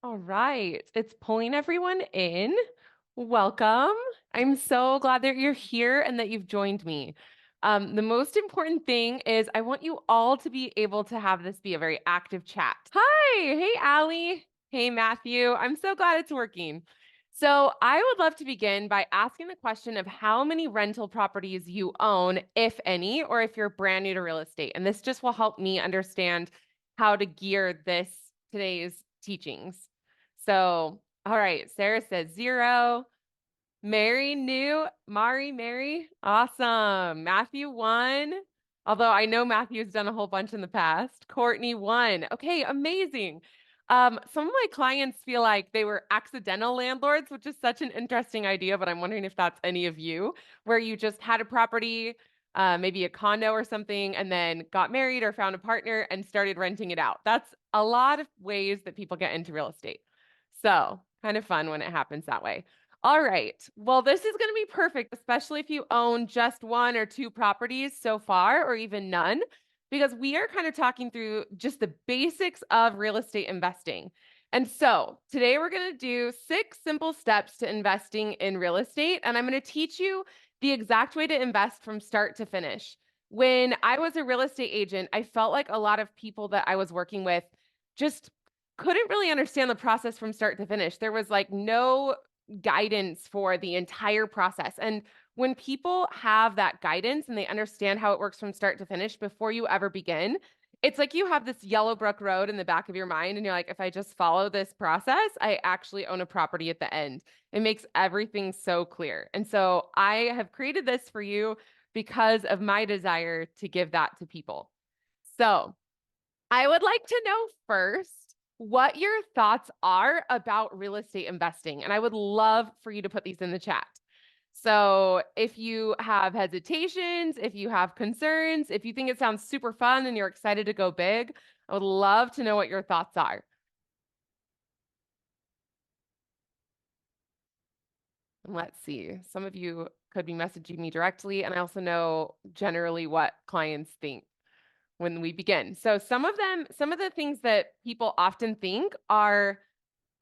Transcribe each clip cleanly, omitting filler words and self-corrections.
All right, it's pulling everyone in. Welcome. I'm so glad that you're here and that you've joined me. The most important thing is I want you all to be able to have this be a very active chat. Hi, hey Allie. Hey Matthew. I'm so glad it's working. So I would love to begin by asking the question of how many rental properties you own, if any, or if you're brand new to real estate. And this just will help me understand how to gear today's teachings. So, all right, Sarah says 0. Mary new. Mary. Awesome. Matthew 1. Although I know Matthew's done a whole bunch in the past. Courtney 1. Okay, amazing. Some of my clients feel like they were accidental landlords, which is such an interesting idea, but I'm wondering if that's any of you, where you just had a property, maybe a condo or something, and then got married or found a partner and started renting it out. That's a lot of ways that people get into real estate. So, kind of fun when it happens that way. All right. Well, this is going to be perfect, especially if you own just one or two properties so far, or even none, because we are kind of talking through just the basics of real estate investing. And so today we're going to do 6 simple steps to investing in real estate. And I'm going to teach you the exact way to invest from start to finish. When I was a real estate agent, I felt like a lot of people that I was working with just couldn't really understand the process from start to finish. There was like no guidance for the entire process. And when people have that guidance and they understand how it works from start to finish before you ever begin, it's like you have this yellow brick road in the back of your mind, and you're like, if I just follow this process, I actually own a property at the end. It makes everything so clear. And so I have created this for you because of my desire to give that to people. So I would like to know first what your thoughts are about real estate investing. And I would love for you to put these in the chat. So if you have hesitations, if you have concerns, if you think it sounds super fun and you're excited to go big, I would love to know what your thoughts are. And let's see, some of you could be messaging me directly, and I also know generally what clients think when we begin. So some of the things that people often think are,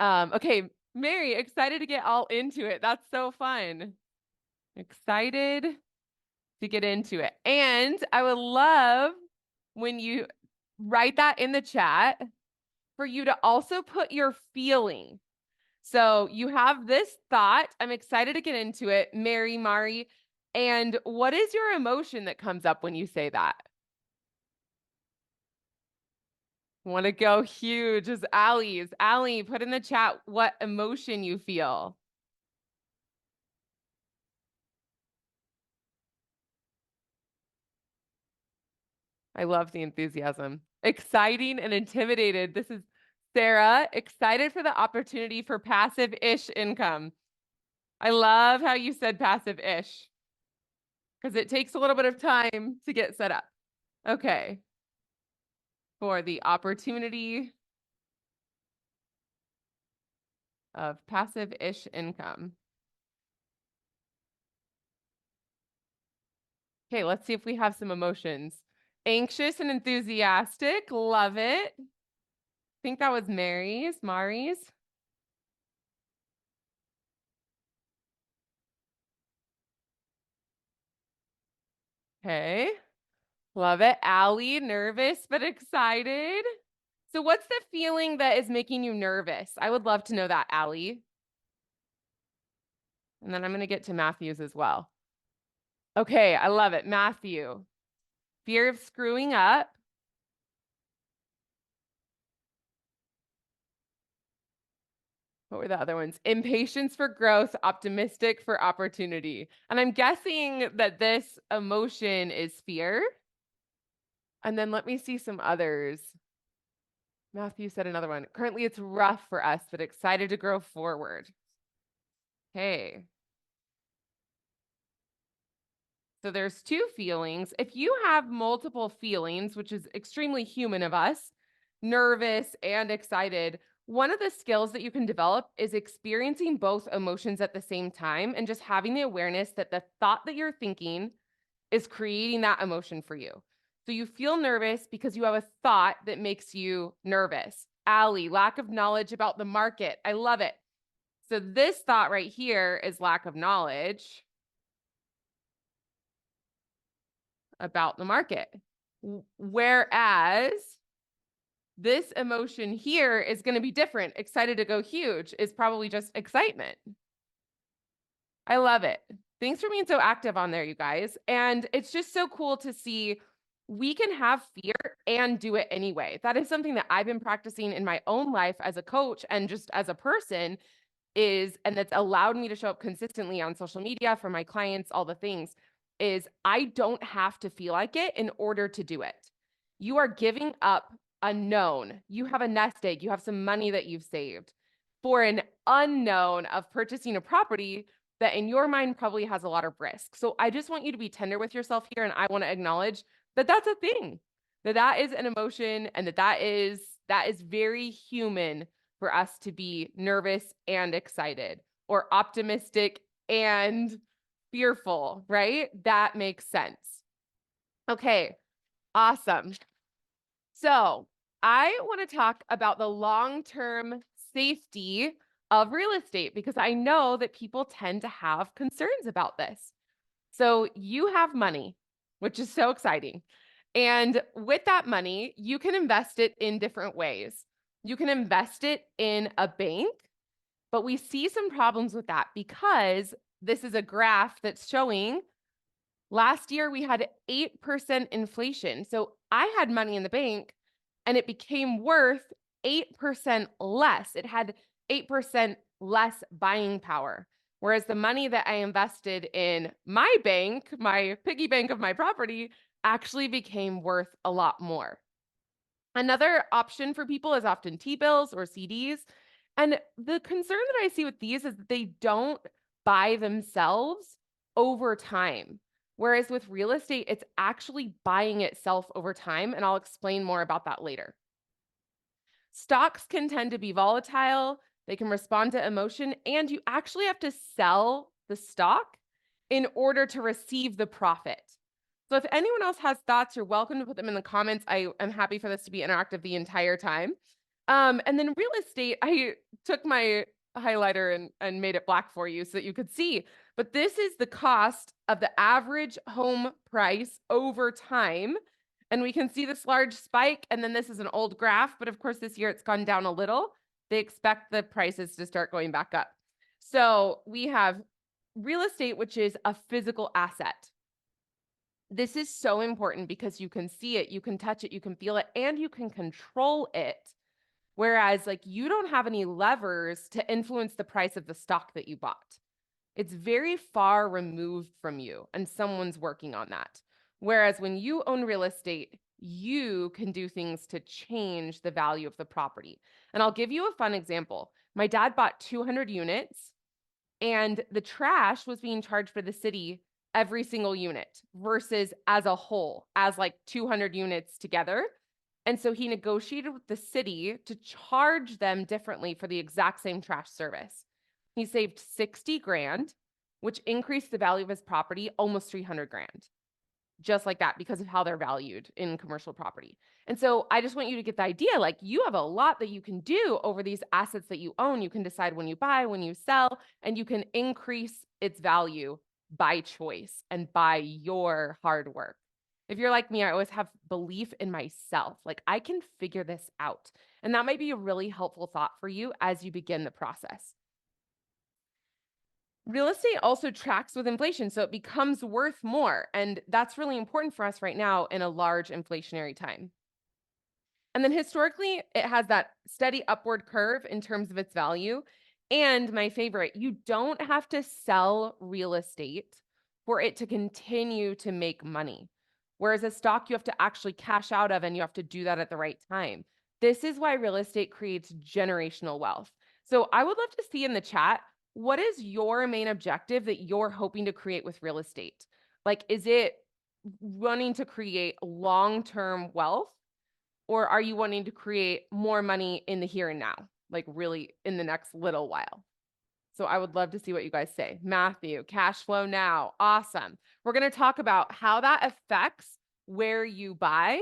okay, Mary, excited to get all into it. That's so fun. Excited to get into it. And I would love when you write that in the chat for you to also put your feeling. So you have this thought, I'm excited to get into it, Mari. And what is your emotion that comes up when you say that? Want to go huge as Allie's. Allie, put in the chat what emotion you feel. I love the enthusiasm. Exciting and intimidated. This is Sarah, excited for the opportunity for passive-ish income. I love how you said passive-ish because it takes a little bit of time to get set up. Okay. For the opportunity of passive-ish income. Okay, let's see if we have some emotions. Anxious and enthusiastic, love it. I think that was Mari's. Okay, love it. Allie, nervous but excited. So what's the feeling that is making you nervous? I would love to know that, Allie. And then I'm going to get to Matthew's as well. Okay, I love it. Matthew, fear of screwing up. What were the other ones? Impatience for growth, optimistic for opportunity. And I'm guessing that this emotion is fear. And then let me see some others. Matthew said another one. Currently, it's rough for us, but excited to grow forward. Okay. So there's 2 feelings. If you have multiple feelings, which is extremely human of us, nervous and excited, one of the skills that you can develop is experiencing both emotions at the same time and just having the awareness that the thought that you're thinking is creating that emotion for you. So you feel nervous because you have a thought that makes you nervous. Allie, lack of knowledge about the market. I love it. So this thought right here is lack of knowledge about the market. Whereas this emotion here is going to be different. Excited to go huge is probably just excitement. I love it. Thanks for being so active on there, you guys. And it's just so cool to see we can have fear and do it anyway. That is something that I've been practicing in my own life as a coach and just as a person and that's allowed me to show up consistently on social media for my clients, all the things, is I don't have to feel like it in order to do it. You are giving up a known. You have a nest egg, you have some money that you've saved for an unknown of purchasing a property that in your mind probably has a lot of risk. So I just want you to be tender with yourself here. And I want to acknowledge that that's a thing, that is an emotion, and that is very human for us to be nervous and excited, or optimistic and fearful, right? That makes sense. Okay, awesome. So I want to talk about the long-term safety of real estate because I know that people tend to have concerns about this. So you have money, which is so exciting. And with that money, you can invest it in different ways. You can invest it in a bank, but we see some problems with that because this is a graph that's showing last year we had 8% inflation. So I had money in the bank and it became worth 8% less. It had 8% less buying power. Whereas the money that I invested in my bank, my piggy bank of my property, actually became worth a lot more. Another option for people is often T-bills or CDs. And the concern that I see with these is that they don't buy themselves over time. Whereas with real estate, it's actually buying itself over time. And I'll explain more about that later. Stocks can tend to be volatile. They can respond to emotion, and you actually have to sell the stock in order to receive the profit. So if anyone else has thoughts, you're welcome to put them in the comments. I am happy for this to be interactive the entire time. And then real estate, I took my highlighter and made it black for you so that you could see. But this is the cost of the average home price over time. And we can see this large spike. And then this is an old graph, but of course this year it's gone down a little. They expect the prices to start going back up. So we have real estate, which is a physical asset. This is so important because you can see it, you can touch it, you can feel it, and you can control it. Whereas like you don't have any levers to influence the price of the stock that you bought. It's very far removed from you and someone's working on that. Whereas when you own real estate, you can do things to change the value of the property. And I'll give you a fun example. My dad bought 200 units and the trash was being charged for the city every single unit versus as a whole, as like 200 units together. And so he negotiated with the city to charge them differently for the exact same trash service. He saved 60 grand, which increased the value of his property almost 300 grand. Just like that, because of how they're valued in commercial property. And so I just want you to get the idea, like you have a lot that you can do over these assets that you own. You can decide when you buy, when you sell, and you can increase its value by choice and by your hard work. If you're like me, I always have belief in myself. Like I can figure this out. And that might be a really helpful thought for you as you begin the process. Real estate also tracks with inflation, so it becomes worth more. And that's really important for us right now in a large inflationary time. And then historically, it has that steady upward curve in terms of its value. And my favorite, you don't have to sell real estate for it to continue to make money. Whereas a stock you have to actually cash out of, and you have to do that at the right time. This is why real estate creates generational wealth. So I would love to see in the chat, what is your main objective that you're hoping to create with real estate? Like, is it wanting to create long-term wealth? Or are you wanting to create more money in the here and now, like really in the next little while? So I would love to see what you guys say. Matthew, cash flow now. Awesome. We're going to talk about how that affects where you buy,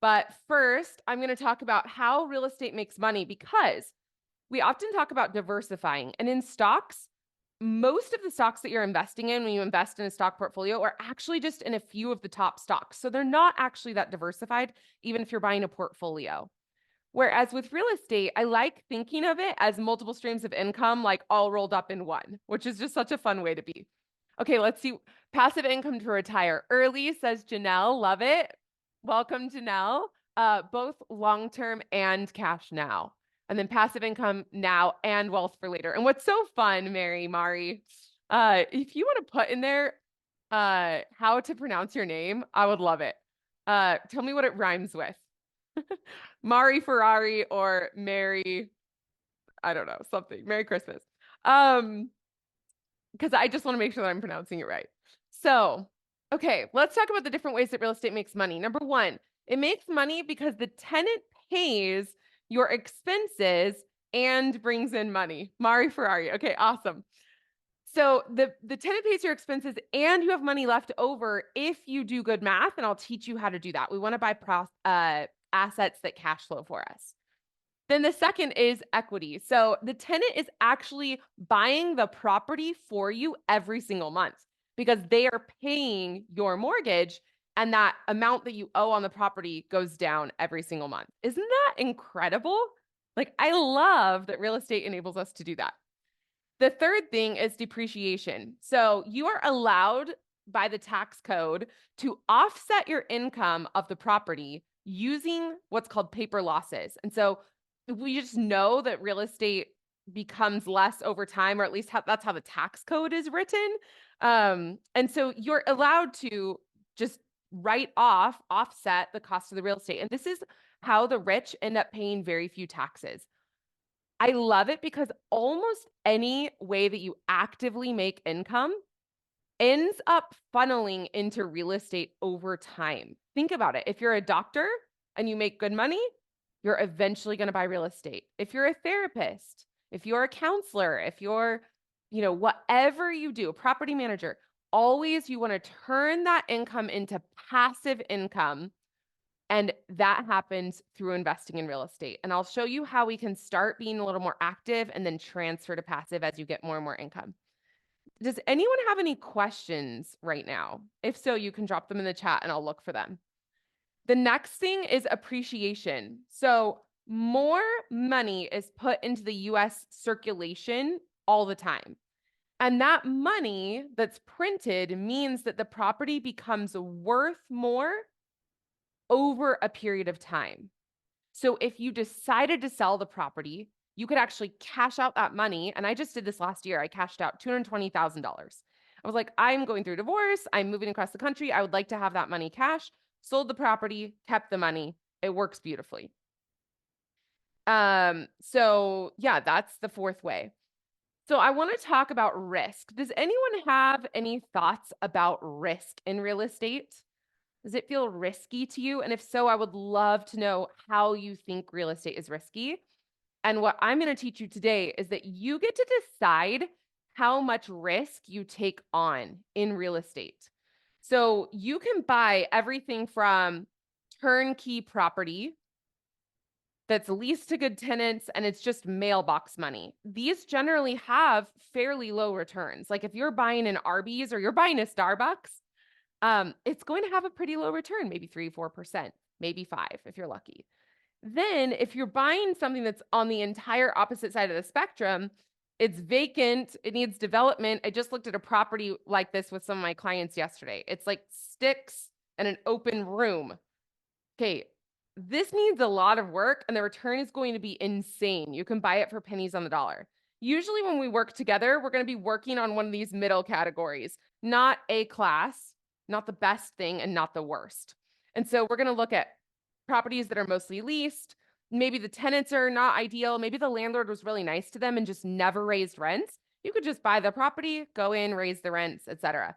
But first, I'm going to talk about how real estate makes money because we often talk about diversifying. And in stocks, most of the stocks that you're investing in when you invest in a stock portfolio are actually just in a few of the top stocks. So they're not actually that diversified, even if you're buying a portfolio. Whereas with real estate, I like thinking of it as multiple streams of income, like all rolled up in one, which is just such a fun way to be. Okay, let's see. Passive income to retire early, says Janelle. Love it. Welcome, Janelle. Both long-term and cash now. And then passive income now and wealth for later. And what's so fun, Mari, if you want to put in there how to pronounce your name, I would love it. Tell me what it rhymes with. Mari Ferrari or Merry, I don't know, something. Merry Christmas. Because I just want to make sure that I'm pronouncing it right. So, okay, let's talk about the different ways that real estate makes money. Number one, it makes money because the tenant pays your expenses and brings in money. Mari Ferrari. Okay, awesome. So the tenant pays your expenses and you have money left over if you do good math, and I'll teach you how to do that. We want to buy assets that cash flow for us. Then the second is equity. So the tenant is actually buying the property for you every single month because they are paying your mortgage and that amount that you owe on the property goes down every single month. Isn't that incredible? Like, I love that real estate enables us to do that. The third thing is depreciation. So you are allowed by the tax code to offset your income of the property using what's called paper losses. And so we just know that real estate becomes less over time, or at least that's how the tax code is written. And so you're allowed to just offset the cost of the real estate. And this is how the rich end up paying very few taxes. I love it because almost any way that you actively make income ends up funneling into real estate over time. Think about it. If you're a doctor and you make good money, you're eventually going to buy real estate. If you're a therapist, if you're a counselor, if you're, whatever you do, a property manager, always you want to turn that income into passive income. And that happens through investing in real estate. And I'll show you how we can start being a little more active and then transfer to passive as you get more and more income. Does anyone have any questions right now? If so, you can drop them in the chat and I'll look for them. The next thing is appreciation. So more money is put into the US circulation all the time. And that money that's printed means that the property becomes worth more over a period of time. So if you decided to sell the property, you could actually cash out that money. And I just did this last year. I cashed out $220,000. I was like, I'm going through a divorce. I'm moving across the country. I would like to have that money cash. Sold the property, kept the money. It works beautifully. So yeah, that's the fourth way. So I want to talk about risk. Does anyone have any thoughts about risk in real estate? Does it feel risky to you? And if so, I would love to know how you think real estate is risky. And what I'm going to teach you today is that you get to decide how much risk you take on in real estate. So you can buy everything from turnkey property that's leased to good tenants and it's just mailbox money. These generally have fairly low returns. Like if you're buying an Arby's or you're buying a Starbucks, it's going to have a pretty low return, maybe 3-4%, maybe 5% if you're lucky. Then if you're buying something that's on the entire opposite side of the spectrum, it's vacant, it needs development. I just looked at a property like this with some of my clients yesterday. It's like sticks and an open room. Okay, this needs a lot of work and the return is going to be insane. You can buy it for pennies on the dollar. Usually when we work together, we're going to be working on one of these middle categories, not A class, not the best thing and not the worst. And so we're going to look at properties that are mostly leased. Maybe the tenants are not ideal. Maybe the landlord was really nice to them and just never raised rents. You could just buy the property, go in, raise the rents, etc.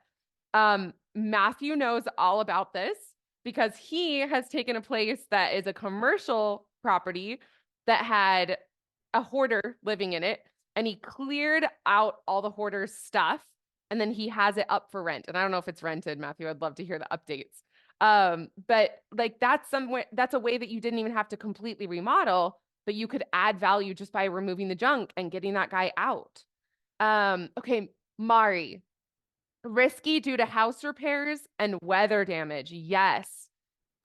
Matthew knows all about this because he has taken a place that is a commercial property that had a hoarder living in it, and he cleared out all the hoarder's stuff, and then he has it up for rent. And I don't know if it's rented, Matthew. I'd love to hear the updates. But like that's a way that you didn't even have to completely remodel, but you could add value just by removing the junk and getting that guy out. Okay, Mari, risky due to house repairs and weather damage. Yes.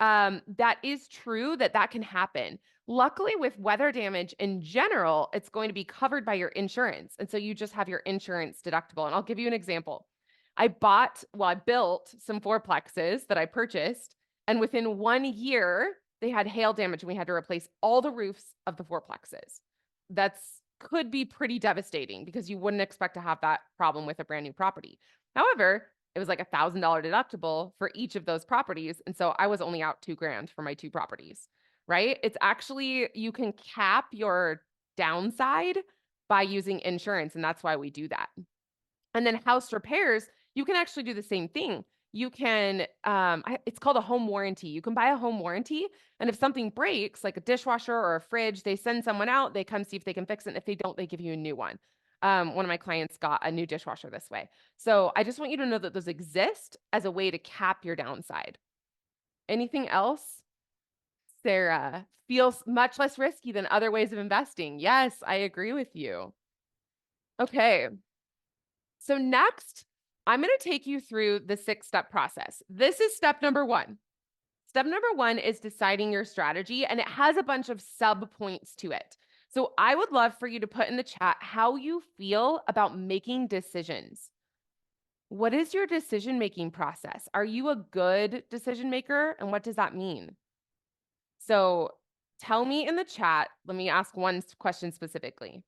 That is true that that can happen. Luckily, with weather damage in general, it's going to be covered by your insurance. And so you just have your insurance deductible. And I'll give you an example. I built some fourplexes that I purchased, and within 1 year, they had hail damage and we had to replace all the roofs of the fourplexes. That's could be pretty devastating because you wouldn't expect to have that problem with a brand new property. However, it was like $1,000 deductible for each of those properties. And so I was only out 2 grand for my two properties, right? It's actually, you can cap your downside by using insurance. And that's why we do that. And then house repairs, you can actually do the same thing. You can, it's called a home warranty. You can buy a home warranty. And if something breaks, like a dishwasher or a fridge, they send someone out, they come see if they can fix it. And if they don't, they give you a new one. One of my clients got a new dishwasher this way. So I just want you to know that those exist as a way to cap your downside. Anything else? Sarah, feels much less risky than other ways of investing. Yes, I agree with you. Okay. So next, I'm going to take you through the 6-step process. This is step number 1. Step number 1 is deciding your strategy, and it has a bunch of sub points to it. So I would love for you to put in the chat how you feel about making decisions. What is your decision-making process? Are you a good decision maker? And what does that mean? So tell me in the chat, let me ask one question specifically.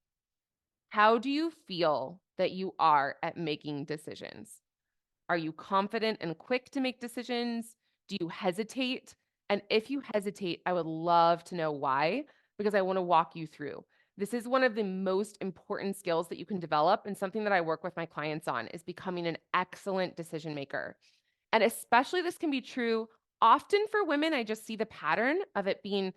How do you feel that you are at making decisions? Are you confident and quick to make decisions? Do you hesitate? And if you hesitate, I would love to know why, because I want to walk you through. This is one of the most important skills that you can develop, and something that I work with my clients on is becoming an excellent decision maker. And especially this can be true often for women. I just see the pattern of it being,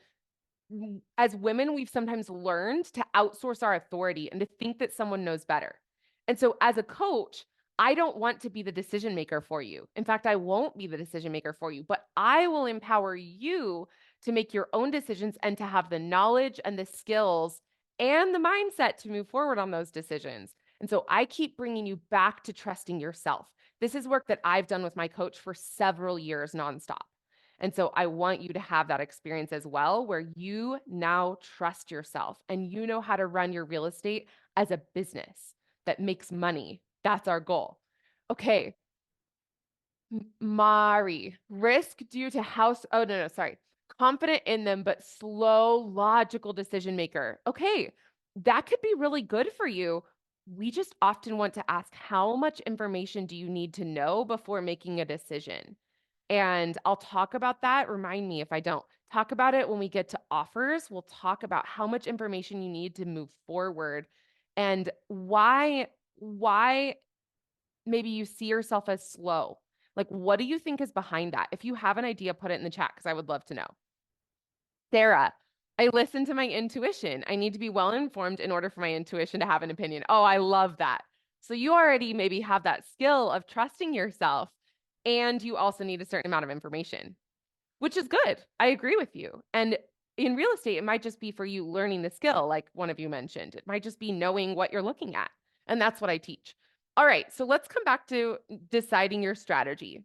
as women, we've sometimes learned to outsource our authority and to think that someone knows better. And so as a coach, I don't want to be the decision maker for you. In fact, I won't be the decision maker for you, but I will empower you to make your own decisions and to have the knowledge and the skills and the mindset to move forward on those decisions. And so I keep bringing you back to trusting yourself. This is work that I've done with my coach for several years nonstop. And so I want you to have that experience as well, where you now trust yourself and you know how to run your real estate as a business that makes money. That's our goal. Okay. Mari, risk due to house. Oh, no, sorry. Confident in them, but slow, logical decision maker. Okay. That could be really good for you. We just often want to ask, how much information do you need to know before making a decision? And I'll talk about that. Remind me if I don't. Talk about it when we get to offers. We'll talk about how much information you need to move forward and why maybe you see yourself as slow. Like, what do you think is behind that? If you have an idea, put it in the chat because I would love to know. Sarah, I listen to my intuition. I need to be well informed in order for my intuition to have an opinion. Oh, I love that. So you already maybe have that skill of trusting yourself, and you also need a certain amount of information, which is good. I agree with you. And in real estate, it might just be for you learning the skill, like one of you mentioned. It might just be knowing what you're looking at. And that's what I teach. All right, so let's come back to deciding your strategy.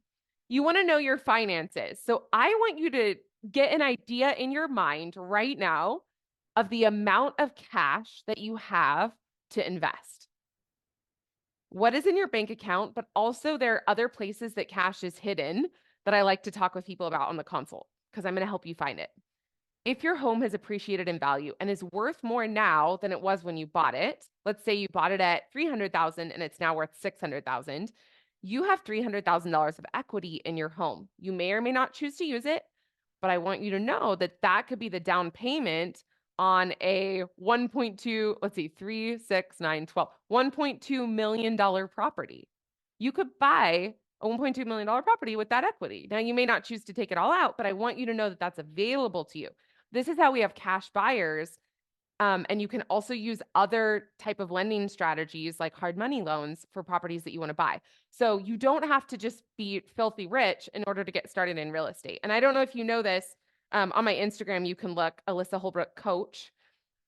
You want to know your finances. So I want you to get an idea in your mind right now of the amount of cash that you have to invest. What is in your bank account, but also there are other places that cash is hidden that I like to talk with people about on the consult, because I'm going to help you find it. If your home has appreciated in value and is worth more now than it was when you bought it, let's say you bought it at $300,000 and it's now worth $600,000, you have $300,000 of equity in your home. You may or may not choose to use it, but I want you to know that that could be the down payment on a 1.2, let's see, 3, 6, 9, 12, $1.2 million property. You could buy a $1.2 million property with that equity. Now, you may not choose to take it all out, but I want you to know that that's available to you. This is how we have cash buyers And you can also use other type of lending strategies like hard money loans for properties that you want to buy. So you don't have to just be filthy rich in order to get started in real estate. And I don't know if you know this, on my Instagram, you can look Alyssa Holbrook Coach.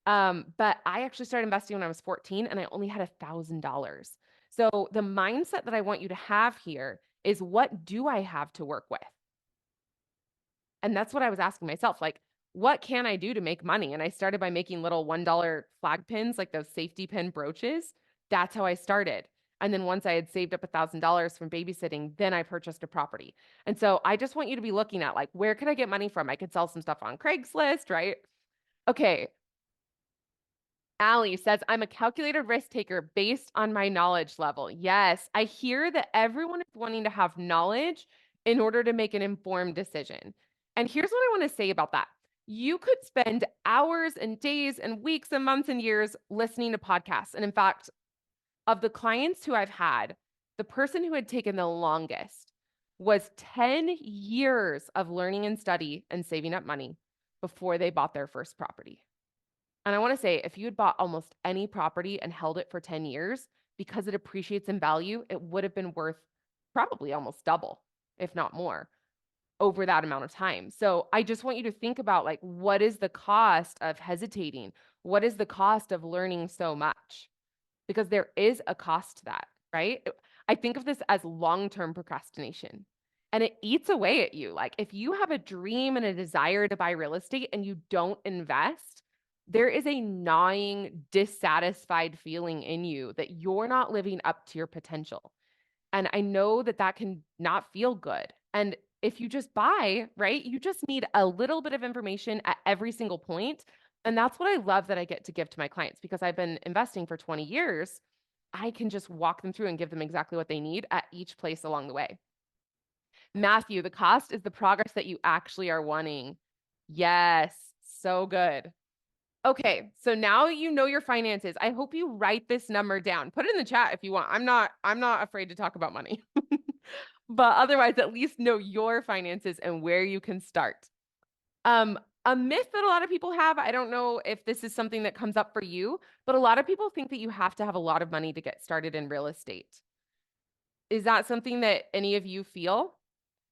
But I actually started investing when I was 14 and I only had $1,000. So the mindset that I want you to have here is, what do I have to work with? And that's what I was asking myself, like, what can I do to make money? And I started by making little $1 flag pins, like those safety pin brooches. That's how I started. And then once I had saved up $1,000 from babysitting, then I purchased a property. And so I just want you to be looking at, like, where could I get money from? I could sell some stuff on Craigslist, right? Okay. Allie says, I'm a calculated risk taker based on my knowledge level. Yes, I hear that everyone is wanting to have knowledge in order to make an informed decision. And here's what I want to say about that. You could spend hours and days and weeks and months and years listening to podcasts. And in fact, of the clients who I've had, the person who had taken the longest was 10 years of learning and study and saving up money before they bought their first property. And I want to say, if you had bought almost any property and held it for 10 years, because it appreciates in value, it would have been worth probably almost double, if not more, over that amount of time. So I just want you to think about, like, what is the cost of hesitating? What is the cost of learning so much? Because there is a cost to that, right? I think of this as long-term procrastination. And it eats away at you. Like, if you have a dream and a desire to buy real estate and you don't invest, there is a gnawing, dissatisfied feeling in you that you're not living up to your potential. And I know that that can not feel good. And if you just buy, right, you just need a little bit of information at every single point. And that's what I love that I get to give to my clients, because I've been investing for 20 years. I can just walk them through and give them exactly what they need at each place along the way. Matthew, the cost is the progress that you actually are wanting. Yes, so good. Okay, so now you know your finances. I hope you write this number down. Put it in the chat if you want. I'm not afraid to talk about money. But otherwise, at least know your finances and where you can start. A myth that a lot of people have, I don't know if this is something that comes up for you, but a lot of people think that you have to have a lot of money to get started in real estate. Is that something that any of you feel?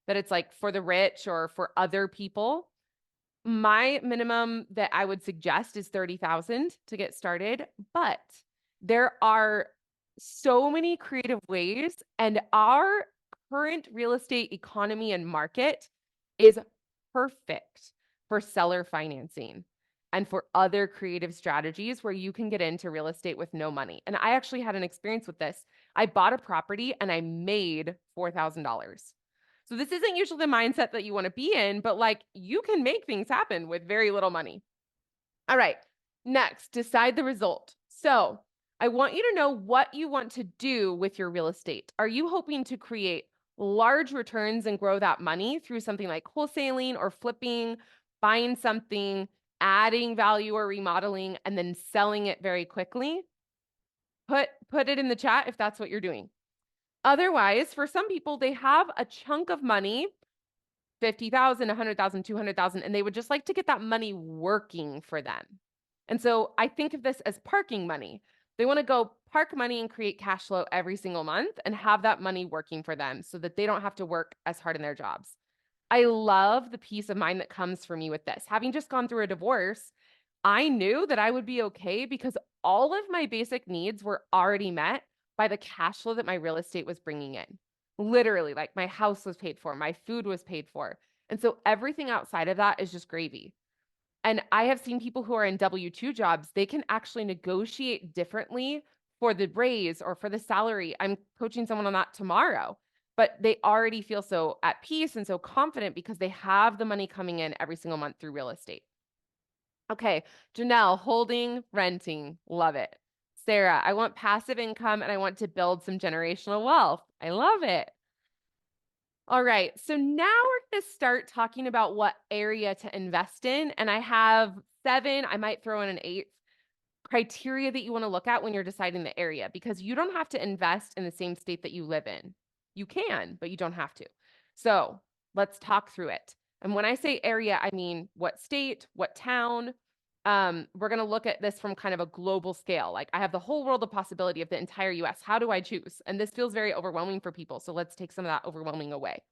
That it's like for the rich or for other people? My minimum that I would suggest is 30,000 to get started, but there are so many creative ways, and our current real estate economy and market is perfect for seller financing and for other creative strategies where you can get into real estate with no money. And I actually had an experience with this. I bought a property and I made $4,000. So this isn't usually the mindset that you want to be in, but like, you can make things happen with very little money. All right, next, decide the result. So I want you to know what you want to do with your real estate. Are you hoping to create large returns and grow that money through something like wholesaling or flipping, buying something, adding value or remodeling, and then selling it very quickly? Put it in the chat if that's what you're doing. Otherwise, for some people, they have a chunk of money, 50,000, 100,000, 200,000, and they would just like to get that money working for them. And so I think of this as parking money. They want to go park money and create cash flow every single month and have that money working for them so that they don't have to work as hard in their jobs. I love the peace of mind that comes for me with this. Having just gone through a divorce, I knew that I would be okay because all of my basic needs were already met by the cash flow that my real estate was bringing in. Literally, like, my house was paid for, my food was paid for. And so everything outside of that is just gravy. And I have seen people who are in W-2 jobs, they can actually negotiate differently for the raise or for the salary. I'm coaching someone on that tomorrow, but they already feel so at peace and so confident because they have the money coming in every single month through real estate. Okay, Janelle, holding, renting, love it. Sarah, I want passive income and I want to build some generational wealth. I love it. All right, so now we're going to start talking about what area to invest in. And I have 7, I might throw in an 8th criteria that you want to look at when you're deciding the area, because you don't have to invest in the same state that you live in. You can, but you don't have to. So let's talk through it. And when I say area, I mean what state, what town, we're going to look at this from kind of a global scale. Like I have the whole world of possibility of the entire US. How do I choose? And this feels very overwhelming for people. So let's take some of that overwhelming away.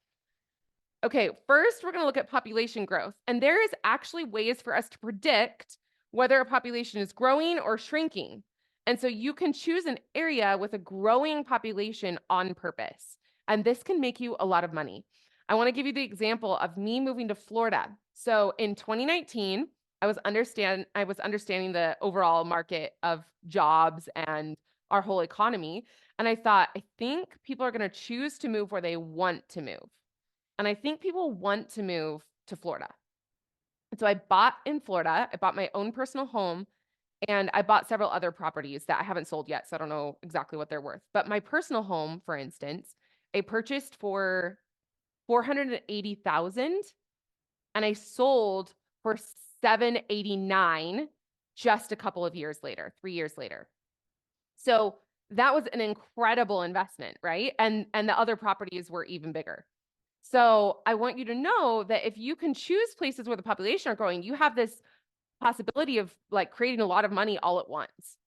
Okay, first we're going to look at population growth. And there is actually ways for us to predict whether a population is growing or shrinking. And so you can choose an area with a growing population on purpose. And this can make you a lot of money. I want to give you the example of me moving to Florida. So in 2019, I was understanding the overall market of jobs and our whole economy. And I thought, I think people are going to choose to move where they want to move. And I think people want to move to Florida. And so I bought in Florida. I bought my own personal home and I bought several other properties that I haven't sold yet. So I don't know exactly what they're worth. But my personal home, for instance, I purchased for 480,000 and I sold for 789 just a couple of years later, 3 years later. So that was an incredible investment, right? And the other properties were even bigger. So I want you to know that if you can choose places where the population are growing, you have this possibility of like creating a lot of money all at once.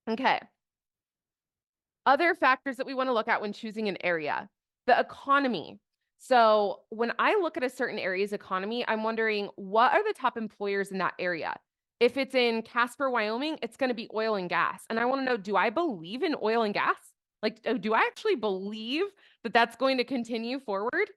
Okay. Other factors that we want to look at when choosing an area, the economy. So when I look at a certain area's economy, I'm wondering what are the top employers in that area? If it's in Casper, Wyoming, it's going to be oil and gas. And I want to know, do I believe in oil and gas? Like, do I actually believe that that's going to continue forward?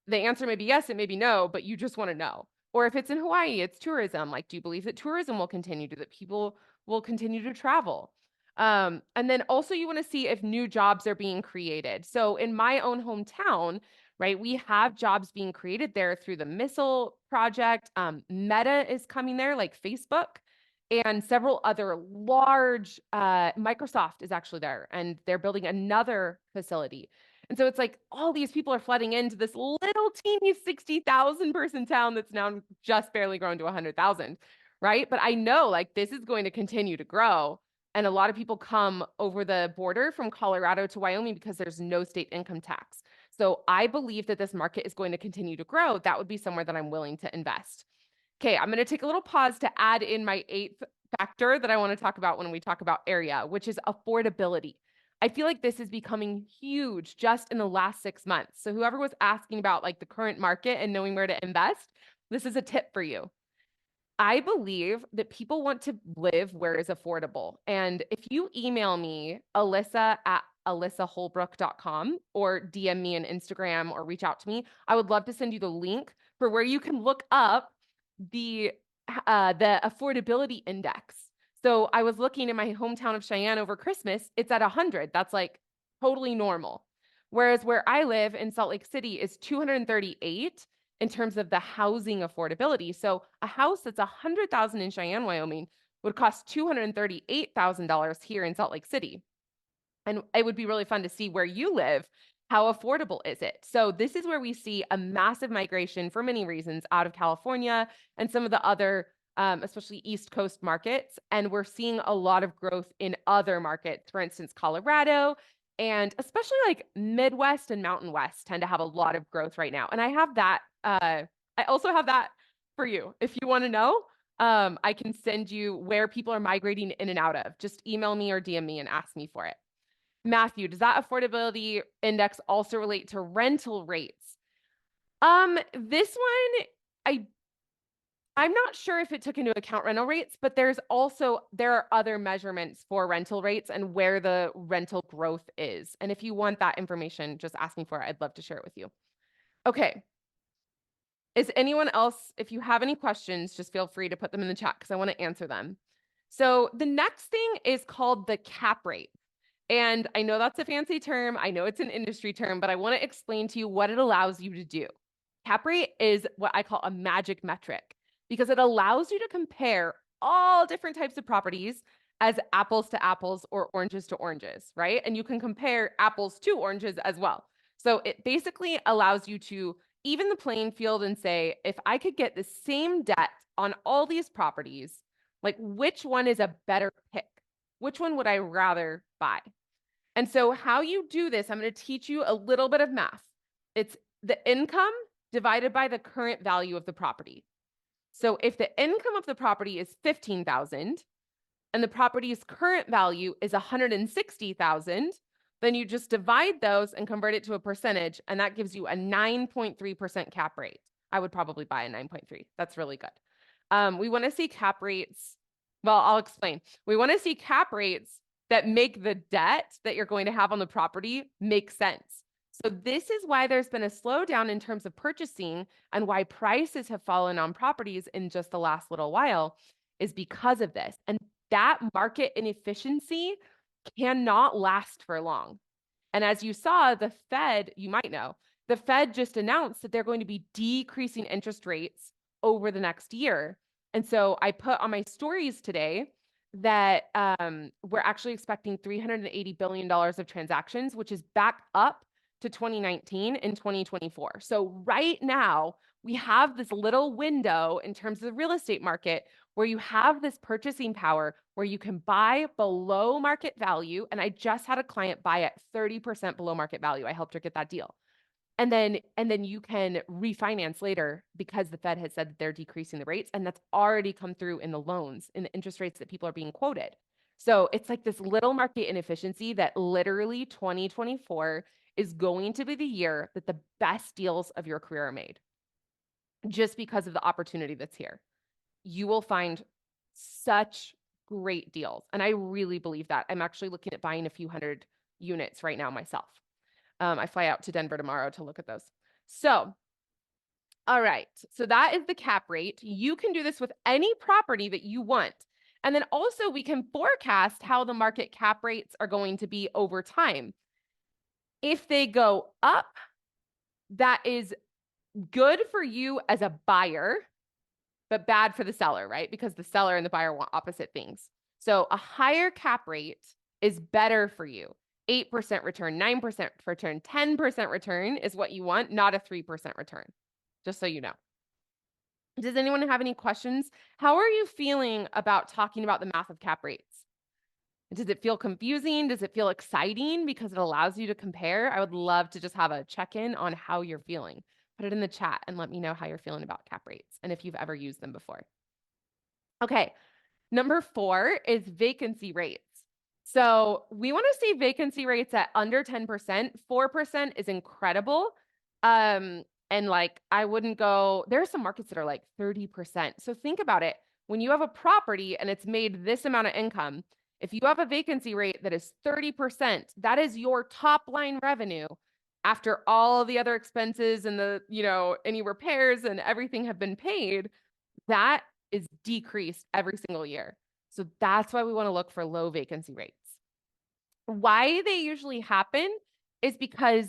The answer may be yes, it may be no, but you just want to know. Or if it's in Hawaii, it's tourism. Like, do you believe that tourism will continue, that people will continue to travel? And then also you want to see if new jobs are being created. So in my own hometown, right, we have jobs being created there through the missile project. Meta is coming there, like Facebook, and several other large, Microsoft is actually there, and they're building another facility. And so it's like all these people are flooding into this little teeny 60,000 person town that's now just barely grown to 100,000, right? But I know like this is going to continue to grow. And a lot of people come over the border from Colorado to Wyoming because there's no state income tax. So I believe that this market is going to continue to grow. That would be somewhere that I'm willing to invest. Okay, I'm going to take a little pause to add in my eighth factor that I want to talk about when we talk about area, which is affordability. I feel like this is becoming huge just in the last 6 months. So whoever was asking about like the current market and knowing where to invest, this is a tip for you. I believe that people want to live where is affordable. And if you email me, alyssa@alyssaholbrook.com, or DM me on Instagram or reach out to me, I would love to send you the link for where you can look up the affordability index. So I was looking in my hometown of Cheyenne over Christmas, it's at 100. That's like totally normal. Whereas where I live in Salt Lake City is 238 in terms of the housing affordability. So a house that's 100,000 in Cheyenne, Wyoming would cost $238,000 here in Salt Lake City. And it would be really fun to see where you live. How affordable is it? So this is where we see a massive migration for many reasons out of California and some of the other, especially East Coast markets. And we're seeing a lot of growth in other markets, for instance, Colorado, and especially like Midwest and Mountain West tend to have a lot of growth right now. And I have that. I also have that for you. If you want to know, I can send you where people are migrating in and out of. Just email me or DM me and ask me for it. Matthew, does that affordability index also relate to rental rates? This one, I'm not sure if it took into account rental rates, but there are other measurements for rental rates and where the rental growth is. And if you want that information, just ask me for it. I'd love to share it with you. Okay. Is anyone else, if you have any questions, just feel free to put them in the chat because I want to answer them. So the next thing is called the cap rate. And I know that's a fancy term. I know it's an industry term, but I want to explain to you what it allows you to do. Cap rate is what I call a magic metric because it allows you to compare all different types of properties as apples to apples or oranges to oranges, right? And you can compare apples to oranges as well. So it basically allows you to even the playing field and say, if I could get the same debt on all these properties, like which one is a better pick? Which one would I rather buy? And so how you do this, I'm going to teach you a little bit of math. It's the income divided by the current value of the property. So if the income of the property is 15,000 and the property's current value is 160,000, then you just divide those and convert it to a percentage, and that gives you a 9.3% cap rate. I would probably buy a 9.3. That's really good. We want to see cap rates. Well, I'll explain. We want to see cap rates that make the debt that you're going to have on the property make sense. So this is why there's been a slowdown in terms of purchasing and why prices have fallen on properties in just the last little while is because of this. And that market inefficiency cannot last for long. And as you saw, the Fed, you might know, the Fed just announced that they're going to be decreasing interest rates over the next year. And so I put on my stories today that we're actually expecting $380 billion of transactions, which is back up to 2019 in 2024. So right now, we have this little window in terms of the real estate market where you have this purchasing power where you can buy below market value. And I just had a client buy at 30% below market value. I helped her get that deal. And then you can refinance later because the Fed has said that they're decreasing the rates, and that's already come through in the loans, in the interest rates that people are being quoted. So it's like this little market inefficiency that literally 2024 is going to be the year that the best deals of your career are made just because of the opportunity that's here. You will find such great deals. And I really believe that. I'm actually looking at buying a few hundred units right now myself. I fly out to Denver tomorrow to look at those. So, all right. So that is the cap rate. You can do this with any property that you want. And then also we can forecast how the market cap rates are going to be over time. If they go up, that is good for you as a buyer, but bad for the seller, right? Because the seller and the buyer want opposite things. So a higher cap rate is better for you. 8% return, 9% return, 10% return is what you want, not a 3% return, just so you know. Does anyone have any questions? How are you feeling about talking about the math of cap rates? Does it feel confusing? Does it feel exciting because it allows you to compare? I would love to just have a check-in on how you're feeling. Put it in the chat and let me know how you're feeling about cap rates and if you've ever used them before. Okay, number 4 is vacancy rates. So we want to see vacancy rates at under 10%. 4% is incredible. And like I wouldn't go, there are some markets that are like 30%. So think about it. When you have a property and it's made this amount of income, if you have a vacancy rate that is 30%, that is your top line revenue after all the other expenses and the, any repairs and everything have been paid. That is decreased every single year. So that's why we want to look for low vacancy rates. Why they usually happen is because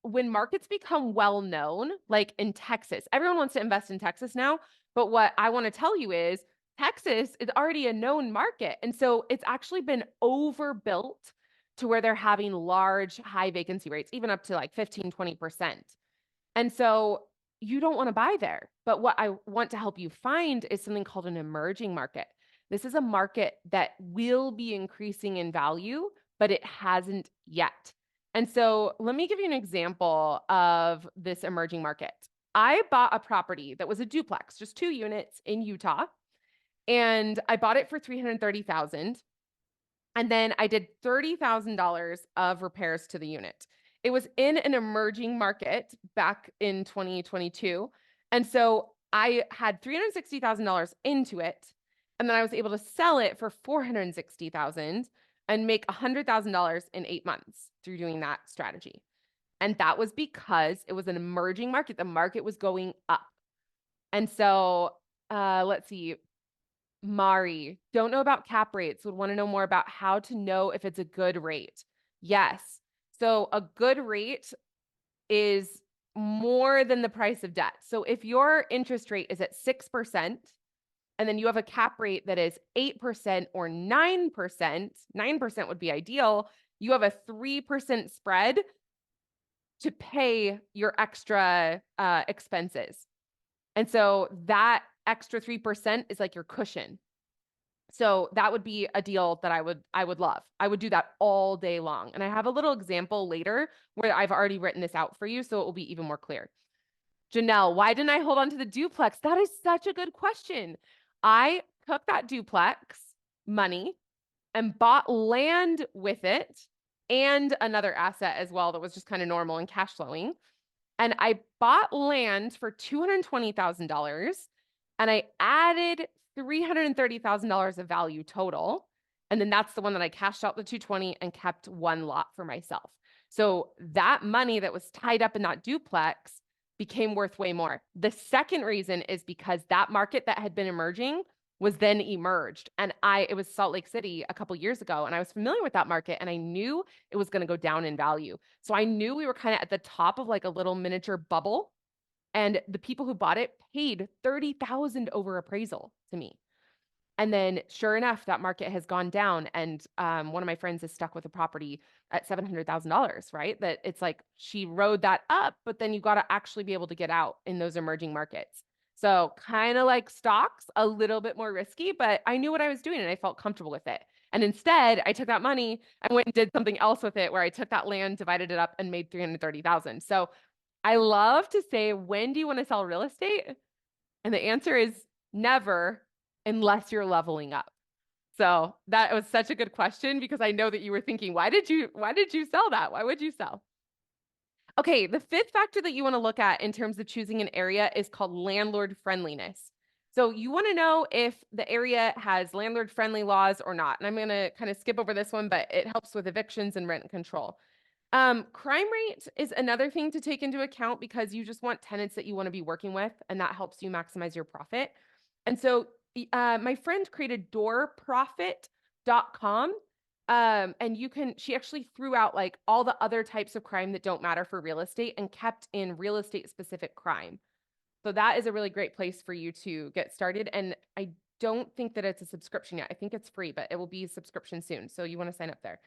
when markets become well known, like in Texas, everyone wants to invest in Texas now. But what I want to tell you is Texas is already a known market. And so it's actually been overbuilt to where they're having large, high vacancy rates, even up to like 15, 20%. And so you don't want to buy there. But what I want to help you find is something called an emerging market. This is a market that will be increasing in value, but it hasn't yet. And so let me give you an example of this emerging market. I bought a property that was a duplex, just 2 units in Utah, and I bought it for $330,000. And then I did $30,000 of repairs to the unit. It was in an emerging market back in 2022. And so I had $360,000 into it. And then I was able to sell it for $460,000 and make $100,000 in 8 months through doing that strategy. And that was because it was an emerging market. The market was going up. And so let's see. Mari, don't know about cap rates, would want to know more about how to know if it's a good rate. Yes. So a good rate is more than the price of debt. So if your interest rate is at 6%, and then you have a cap rate that is 8% or 9%, 9% would be ideal, you have a 3% spread to pay your extra expenses. And so that extra 3% is like your cushion. So that would be a deal that I would love. I would do that all day long. And I have a little example later where I've already written this out for you, so it will be even more clear. Janelle, why didn't I hold on to the duplex? That is such a good question. I took that duplex money and bought land with it and another asset as well that was just kind of normal and cash flowing. And I bought land for $220,000 and I added $330,000 of value total. And then that's the one that I cashed out the 220 and kept one lot for myself. So that money that was tied up in that duplex became worth way more. The second reason is because that market that had been emerging was then emerged. And it was Salt Lake City a couple years ago, and I was familiar with that market and I knew it was going to go down in value. So I knew we were kind of at the top of like a little miniature bubble. And the people who bought it paid 30,000 over appraisal to me. And then sure enough, that market has gone down. And one of my friends is stuck with a property at $700,000, right? That it's like she rode that up, but then you got to actually be able to get out in those emerging markets. So kind of like stocks, a little bit more risky, but I knew what I was doing and I felt comfortable with it. And instead, I took that money and went and did something else with it where I took that land, divided it up, and made 330,000. So I love to say, when do you want to sell real estate? And the answer is never, unless you're leveling up. So that was such a good question because I know that you were thinking, why did you sell that? Why would you sell? Okay, the fifth factor that you want to look at in terms of choosing an area is called landlord friendliness. So you want to know if the area has landlord friendly laws or not. And I'm going to kind of skip over this one, but it helps with evictions and rent control. Crime rate is another thing to take into account because you just want tenants that you want to be working with, and that helps you maximize your profit. And so my friend created doorprofit.com. And she actually threw out like all the other types of crime that don't matter for real estate and kept in real estate specific crime. So that is a really great place for you to get started. And I don't think that it's a subscription yet. I think it's free, but it will be a subscription soon. So you want to sign up there.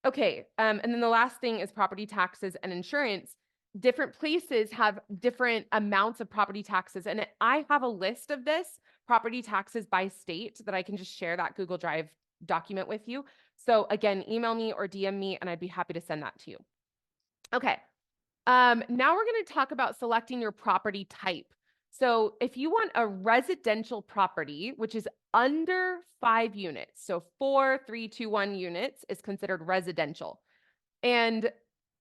Okay, and then the last thing is property taxes and insurance. Different places have different amounts of property taxes, and I have a list of this property taxes by state that I can just share that Google Drive document with you. So again, email me or DM me, and I'd be happy to send that to you. Okay, now we're going to talk about selecting your property type. So if you want a residential property, which is under 5 units, so 4, 3, 2, 1 units is considered residential. And